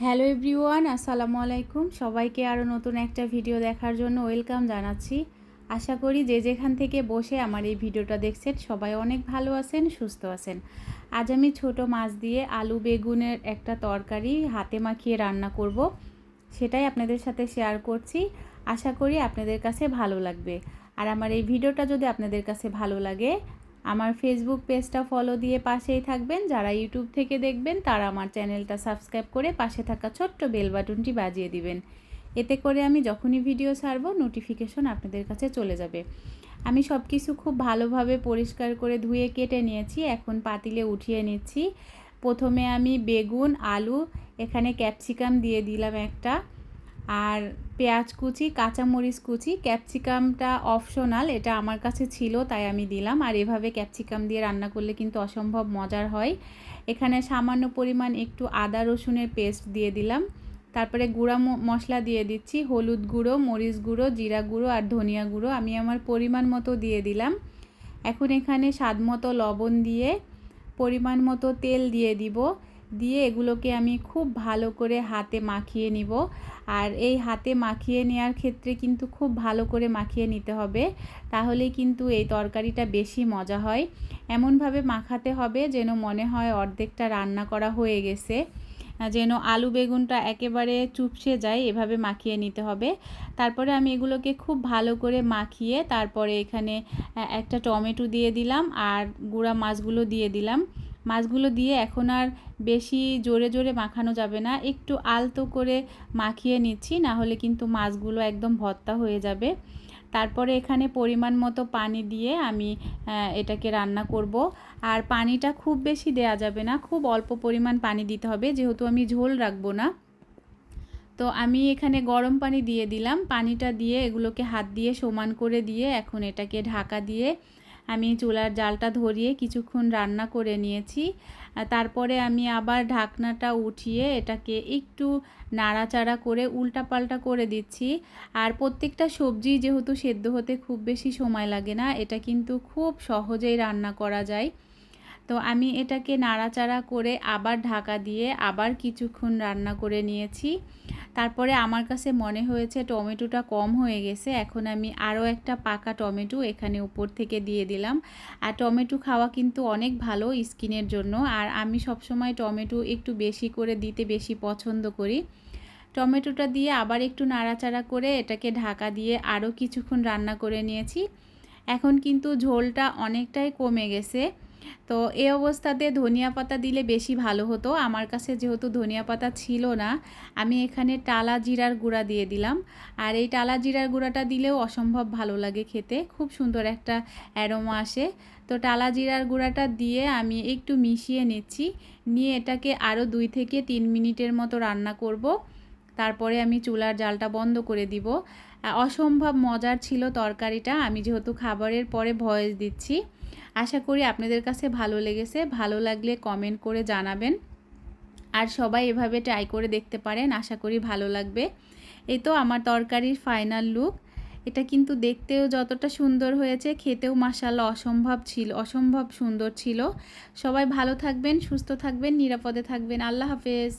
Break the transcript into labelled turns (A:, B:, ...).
A: Hello everyone, আসসালামু আলাইকুম। সবাইকে আরও নতুন একটা ভিডিও দেখার জন্য ওয়েলকাম জানাচ্ছি। আশা করি যে যেখান থেকে বসে আমার এই ভিডিওটা দেখছেন সবাই অনেক ভালো আছেন, সুস্থ আছেন। আজ আমি ছোট মাছ দিয়ে আলু বেগুনের একটা তরকারি হাতে মাখিয়ে রান্না করব, সেটাই আপনাদের সাথে শেয়ার করছি। আশা করি আপনাদের কাছে ভালো লাগবে। আর আমার এই ভিডিওটা যদি আপনাদের কাছে ভালো লাগে, আমার ফেসবুক পেজটা ফলো দিয়ে পাশেই থাকবেন। যারা ইউটিউব থেকে দেখবেন তারা আমার চ্যানেলটা সাবস্ক্রাইব করে পাশে থাকা ছোট্ট বেল বাটনটি বাজিয়ে দিবেন। এতে করে আমি যখনই ভিডিও ছাড়ব নোটিফিকেশন আপনাদের কাছে চলে যাবে। আমি সব কিছু খুব ভালোভাবে পরিষ্কার করে ধুয়ে কেটে নিয়েছি। এখন পাতিলে উঠিয়ে নিচ্ছি। প্রথমে আমি বেগুন, আলু, এখানে ক্যাপসিকাম দিয়ে দিলাম একটা, আর পেঁয়াজ কুচি, কাঁচামরিচ কুচি। ক্যাপসিকামটা অপশনাল, এটা আমার কাছে ছিল তাই আমি দিলাম। আর এভাবে ক্যাপসিকাম দিয়ে রান্না করলে কিন্তু অসম্ভব মজার হয়। এখানে সামান্য পরিমাণ একটু আদা রসুনের পেস্ট দিয়ে দিলাম। তারপরে গুঁড়া মশলা দিয়ে দিচ্ছি, হলুদ গুঁড়ো, মরিচ গুঁড়ো, জিরা গুঁড়ো আর ধনিয়া গুঁড়ো আমি আমার পরিমাণ মতো দিয়ে দিলাম। এখন এখানে স্বাদ মতো লবণ দিয়ে পরিমাণ মতো তেল দিয়ে দিব। দিয়ে এগুলোকে আমি খুব ভালো করে হাতে মাখিয়ে নিব। আর এই হাতে মাখিয়ে নেওয়ার ক্ষেত্রে কিন্তু খুব ভালো করে মাখিয়ে নিতে হবে, তাহলেই কিন্তু এই তরকারিটা বেশি মজা হয়। এমনভাবে মাখাতে হবে যেন মনে হয় অর্ধেকটা রান্না করা হয়ে গেছে, যেন আলু বেগুনটা একেবারে চুপসে যায়, এভাবে মাখিয়ে নিতে হবে। তারপরে আমি এগুলোকে খুব ভালো করে মাখিয়ে তারপরে এখানে একটা টমেটো দিয়ে দিলাম আর গুঁড়া মাছগুলো দিয়ে দিলাম। মাছগুলো দিয়ে এখন আর বেশি জোরে জোরে মাখানো যাবে না, একটু আলতো করে মাখিয়ে নিচ্ছি, না হলে কিন্তু মাছগুলো একদম ভর্তা হয়ে যাবে। তারপরে এখানে পরিমাণ মতো পানি দিয়ে আমি এটাকে রান্না করব। আর পানিটা খুব বেশি দেয়া যাবে না, খুব অল্প পরিমাণ পানি দিতে হবে, যেহেতু আমি ঝোল রাখবো না। তো আমি এখানে গরম পানি দিয়ে দিলাম। পানিটা দিয়ে এগুলোকে হাত দিয়ে সমান করে দিয়ে এখন এটাকে ঢাকা দিয়ে আমি চুলার জালটা ধরিয়ে কিছুক্ষণ রান্না করে নিয়েছি। তারপরে আমি আবার ঢাকনাটা উঠিয়ে এটাকে একটু নাড়াচাড়া করে উল্টাপাল্টা করে দিচ্ছি। আর প্রত্যেকটা সবজি যেহেতু সেদ্ধ হতে খুব বেশি সময় লাগে না, এটা কিন্তু খুব সহজেই রান্না করা যায়। তো আমি এটাকে নাড়াচাড়া করে আবার ঢাকা দিয়ে আবার কিছুক্ষণ রান্না করে নিয়েছি। তারপরে আমার কাছে মনে হয়েছে টমেটোটা কম হয়ে গেছে, এখন আমি আরও একটা পাকা টমেটো এখানে উপর থেকে দিয়ে দিলাম। আর টমেটো খাওয়া কিন্তু অনেক ভালো স্কিনের জন্য, আর আমি সবসময় টমেটো একটু বেশি করে দিতে বেশি পছন্দ করি। টমেটোটা দিয়ে আবার একটু নাড়াচাড়া করে এটাকে ঢাকা দিয়ে আরও কিছুক্ষণ রান্না করে নিয়েছি। এখন কিন্তু ঝোলটা অনেকটাই কমে গেছে। তো এই অবস্থাতে ধনিয়া পাতা দিলে বেশি ভালো হতো। আমার কাছে যেহেতু ধনিয়া পাতা ছিল না, আমি এখানে টালা জিরার গুঁড়া দিয়ে দিলাম। আর এই টালা জিরার গুঁড়াটা দিলেও অসম্ভব ভালো লাগে খেতে, খুব সুন্দর একটা অ্যারোমা আসে। তো টালা জিরার গুঁড়াটা দিয়ে আমি একটু মিশিয়ে নিচ্ছি, নিয়ে এটাকে আরও 2 থেকে 3 মিনিটের মতো রান্না করব। তারপরে আমি চুলার জালটা বন্ধ করে দিব। অসম্ভব মজার ছিল তরকারিটা। আমি যেহেতু খাবারের পরে ভয়েস দিচ্ছি, আশা করি আপনাদের কাছে ভালো লেগেছে। ভালো লাগলে কমেন্ট করে জানাবেন। আর সবাই এভাবে ট্রাই করে দেখতে পারেন, আশা করি ভালো লাগবে। এই তো আমার তরকারির ফাইনাল লুক। এটা কিন্তু দেখতেও যতটা সুন্দর হয়েছে, খেতেও মাশাআল্লাহ অসম্ভব সুন্দর ছিল। সবাই ভালো থাকবেন, সুস্থ থাকবেন, নিরাপদে থাকবেন। আল্লাহ হাফেজ।